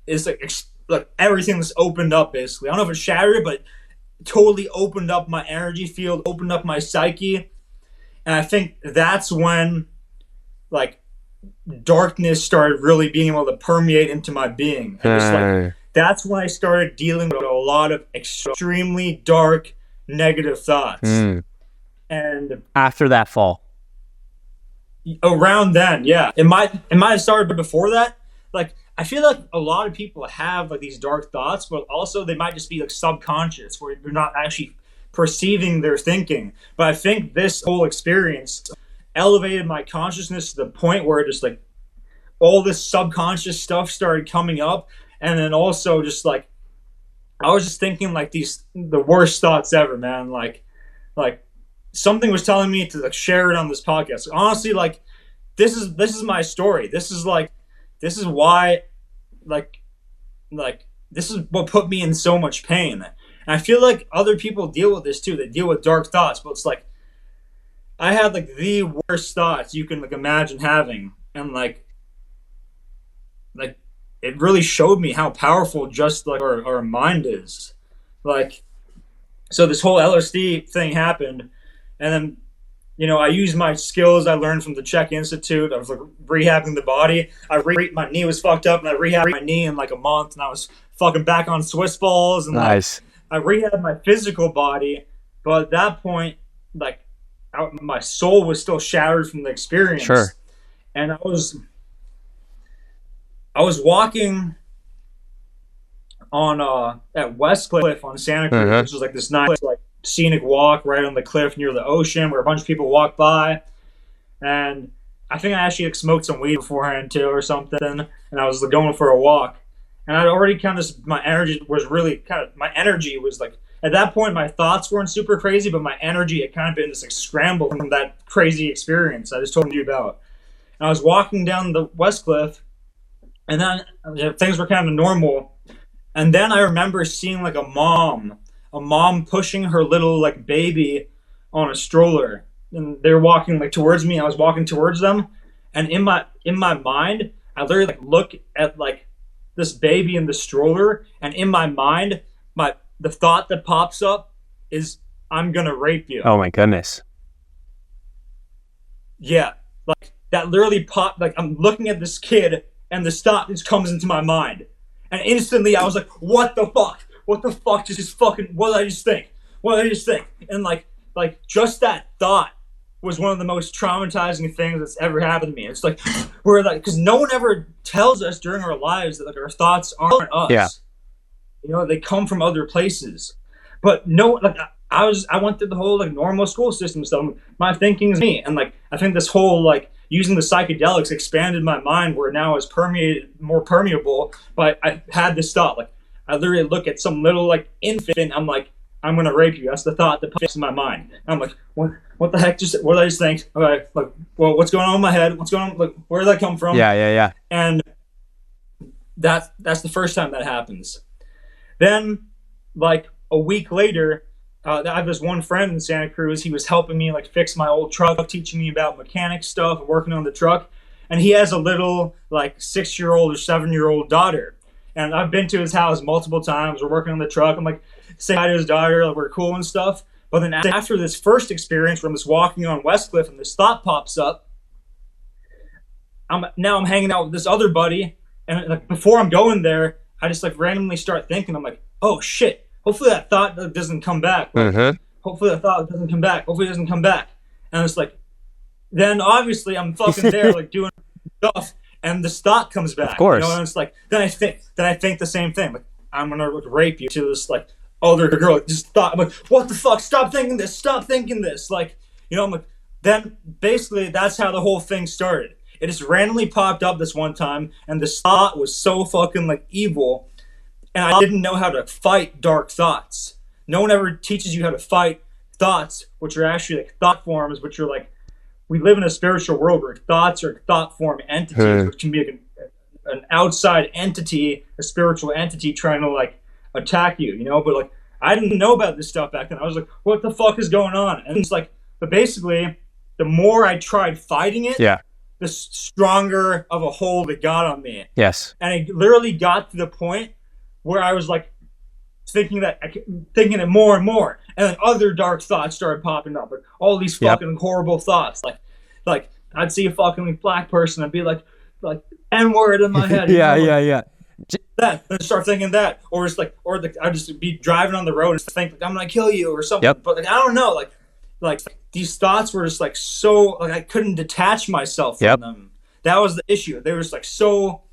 it's like everything was opened up basically. I don't know if it shattered, but totally opened up my energy field, opened up my psyche. And I think that's when like darkness started really being able to permeate into my being. And just like that's when I started dealing with a lot of extremely dark, negative thoughts. And after that fall, around then, yeah, it might have started before that. Like I feel like a lot of people have like these dark thoughts, but also they might just be like subconscious, where you're not actually perceiving their thinking. But I think this whole experience elevated my consciousness to the point where just like all this subconscious stuff started coming up, and then also just like I was just thinking like the worst thoughts ever, man. Like something was telling me to like share it on this podcast. Honestly, like this is my story. This is why like this is what put me in so much pain. And I feel like other people deal with this too. They deal with dark thoughts, but it's like I had like the worst thoughts you can like imagine having, and like it really showed me how powerful just like our mind is. Like, so this whole LSD thing happened, and then, you know, I used my skills I learned from the Czech Institute. I was like rehabbing the body. My knee was fucked up, and I rehabbed my knee in like a month, and I was fucking back on Swiss balls. And nice. Like, I rehabbed my physical body, but at that point, like my soul was still shattered from the experience. Sure. And I was walking on at Westcliff on Santa Cruz, which was like this nice like scenic walk right on the cliff near the ocean where a bunch of people walk by. And I think I actually like smoked some weed beforehand too or something, and I was like, going for a walk. And I'd already my energy was like, at that point my thoughts weren't super crazy, but my energy had kind of been just like scrambled from that crazy experience I just told you about. And I was walking down the Westcliff, and then things were kind of normal. And then I remember seeing like a mom pushing her little like baby on a stroller, and they were walking like towards me. I was walking towards them, and in my mind, I literally like look at like this baby in the stroller, and in my mind, the thought that pops up is, I'm gonna rape you. Oh my goodness. Yeah, like that literally popped. Like I'm looking at this kid, and the thought just comes into my mind, and instantly I was like, what the fuck? What the fuck just fucking, what did I just think? What did I just think? And like just that thought was one of the most traumatizing things that's ever happened to me. It's like, we're like, because no one ever tells us during our lives that like our thoughts aren't us. Yeah. You know, they come from other places. But no, like I went through the whole like normal school system stuff. My thinking is me. And like, I think this whole like using the psychedelics expanded my mind where now it's more permeable. But I had this thought, like, I literally look at some little like infant, I'm like, I'm gonna rape you. That's the thought that pops in my mind. And I'm like, what the heck? What did I just think? Okay, like, well, what's going on in my head? What's going on? Like, where did that come from? Yeah. And that's the first time that happens. Then, like a week later, I have this one friend in Santa Cruz. He was helping me like fix my old truck, teaching me about mechanic stuff, working on the truck. And he has a little like 6-year-old or 7-year-old daughter. And I've been to his house multiple times. We're working on the truck. I'm like, say hi to his daughter. Like, we're cool and stuff. But then after this first experience where I'm just walking on Westcliff and this thought pops up, I'm hanging out with this other buddy. And like before I'm going there, I just like randomly start thinking, I'm like, oh shit, hopefully that thought doesn't come back. Like, hopefully that thought doesn't come back. Hopefully it doesn't come back. And it's like, then obviously I'm fucking there like doing stuff. And this thought comes back. Of course. You know, and it's like, then I think the same thing. Like, I'm gonna rape you to this like other girl. Just thought, I'm like, what the fuck? Stop thinking this. Stop thinking this. Like, you know, I'm like, then basically that's how the whole thing started. It just randomly popped up this one time, and this thought was so fucking like evil, and I didn't know how to fight dark thoughts. No one ever teaches you how to fight thoughts, which are actually like thought forms, which are like, we live in a spiritual world where thoughts are thought form entities, which can be like an outside entity, a spiritual entity trying to like attack you, you know? But like, I didn't know about this stuff back then. I was like, what the fuck is going on? And it's like, but basically, the more I tried fighting it, the stronger of a hold it got on me. Yes. And it literally got to the point where I was like thinking it more and more, and then other dark thoughts started popping up, like all these fucking horrible thoughts, like I'd see a fucking black person and be like N-word in my head. yeah. That, then start thinking that, or it's like, I'd just be driving on the road and think like I'm gonna kill you or something. Yep. But like I don't know, like these thoughts were just like so, like I couldn't detach myself from them. That was the issue. They were just like so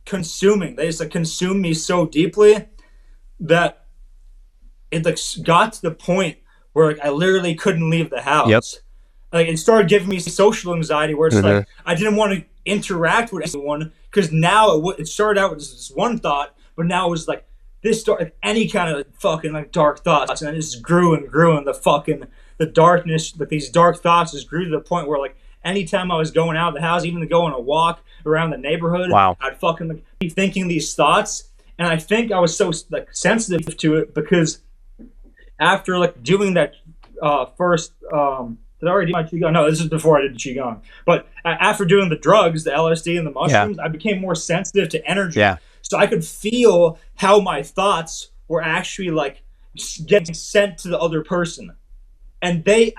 consuming. They just like consumed me so deeply that it like got to the point where like I literally couldn't leave the house. Yep. Like it started giving me social anxiety where it's like I didn't want to interact with anyone, because now it started out with this one thought, but now it was like this any kind of fucking like dark thoughts, and it just grew and grew, and the darkness, like these dark thoughts just grew to the point where like anytime I was going out of the house, even to go on a walk around the neighborhood, I'd fucking like be thinking these thoughts. And I think I was so like sensitive to it because after like doing that first did I already do my Qigong? No, this is before I did the Qigong. But after doing the drugs, the LSD and the mushrooms, I became more sensitive to energy. Yeah. So I could feel how my thoughts were actually like getting sent to the other person. And they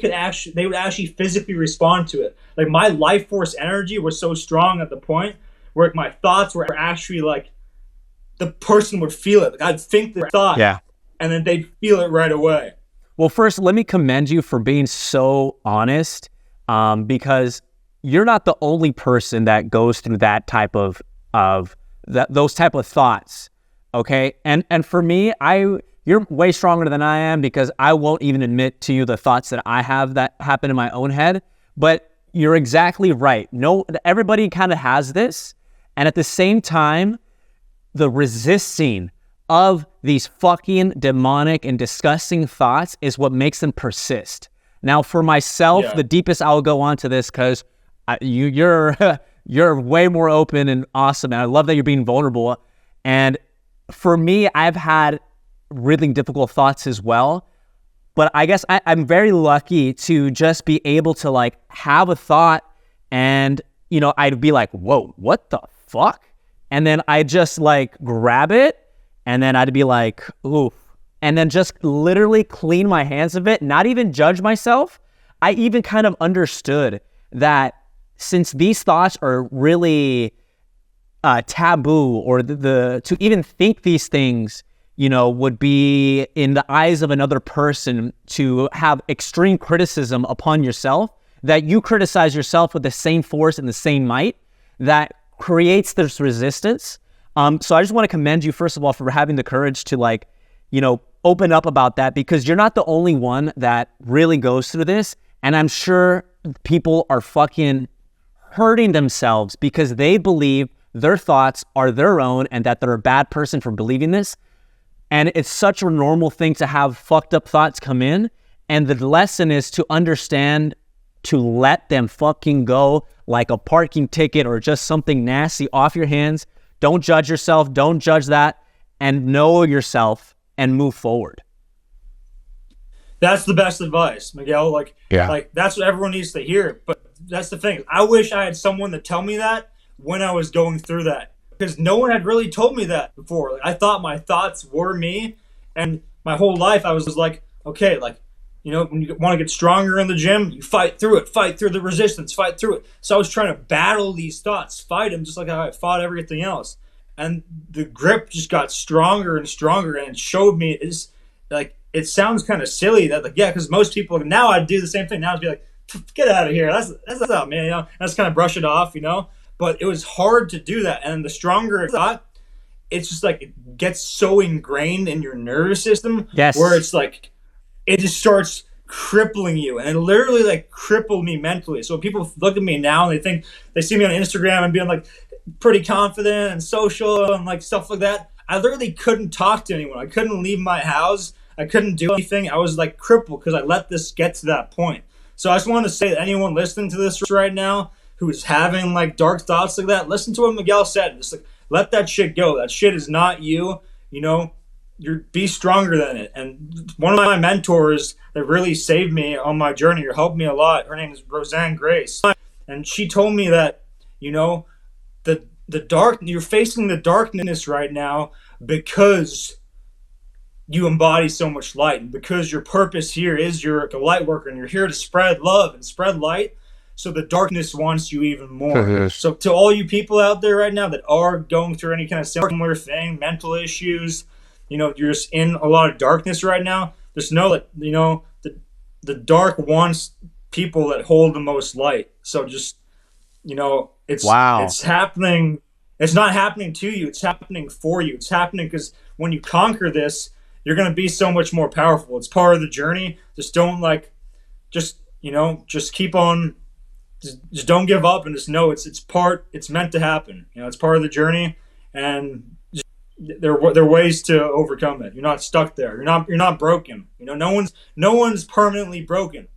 would actually physically respond to it. Like my life force energy was so strong at the point where my thoughts were actually like the person would feel it. Like I'd think the thought, and then they'd feel it right away. Well, first, let me commend you for being so honest, because you're not the only person that goes through that type of those type of thoughts. Okay, and for me, you're way stronger than I am, because I won't even admit to you the thoughts that I have that happen in my own head. But you're exactly right. No, everybody kind of has this, and at the same time, the resisting of these fucking demonic and disgusting thoughts is what makes them persist. Now, for myself, the deepest I'll go on to this, because you're way more open and awesome, and I love that you're being vulnerable. And for me, I've had really difficult thoughts as well. But I guess I'm very lucky to just be able to like have a thought, and I'd be like, whoa, what the fuck? And then I just like grab it, and then I'd be like, oof. And then just literally clean my hands of it, not even judge myself. I even kind of understood that since these thoughts are really taboo, or to even think these things, would be in the eyes of another person to have extreme criticism upon yourself, that you criticize yourself with the same force and the same might, that creates this resistance. So I just want to commend you, first of all, for having the courage to open up about that, because you're not the only one that really goes through this. And I'm sure people are fucking hurting themselves because they believe their thoughts are their own and that they're a bad person for believing this. And it's such a normal thing to have fucked up thoughts come in. And the lesson is to understand to let them fucking go, like a parking ticket or just something nasty off your hands. Don't judge yourself. Don't judge that, and know yourself and move forward. That's the best advice, Miguel. Like that's what everyone needs to hear. But that's the thing. I wish I had someone to tell me that when I was going through that, because no one had really told me that before. Like, I thought my thoughts were me, and my whole life I was like, okay, like, when you want to get stronger in the gym, you fight through the resistance, fight through it. So I was trying to battle these thoughts, fight them just like how I fought everything else. And the grip just got stronger and stronger, and it showed me it sounds kind of silly that because most people now I'd do the same thing. Now I'd be like, get out of here. That's not man, I just kind of brush it off, But it was hard to do that. And the stronger it got, it's just like it gets so ingrained in your nervous system, where it's like it just starts crippling you, and it literally like crippled me mentally. So people look at me now and they see me on Instagram and being like pretty confident and social and like stuff like that. I literally couldn't talk to anyone. I couldn't leave my house. I couldn't do anything. I was like crippled because I let this get to that point. So I just want to say that anyone listening to this right now who is having like dark thoughts like that, listen to what Miguel said. Just like let that shit go. That shit is not you. Be stronger than it. And one of my mentors that really saved me on my journey or helped me a lot, her name is Roseanne Grace. And she told me that, you know, you're facing the darkness right now because you embody so much light, and because your purpose here is you're a light worker and you're here to spread love and spread light. So the darkness wants you even more. So to all you people out there right now that are going through any kind of similar thing, mental issues, you're just in a lot of darkness right now, just know that, the dark wants people that hold the most light. So just, it's happening. It's not happening to you. It's happening for you. It's happening because when you conquer this, you're going to be so much more powerful. It's part of the journey. Just don't just keep on, just don't give up, and just know it's meant to happen. It's part of the journey, and there are ways to overcome it. You're not stuck there. You're not broken. No one's permanently broken.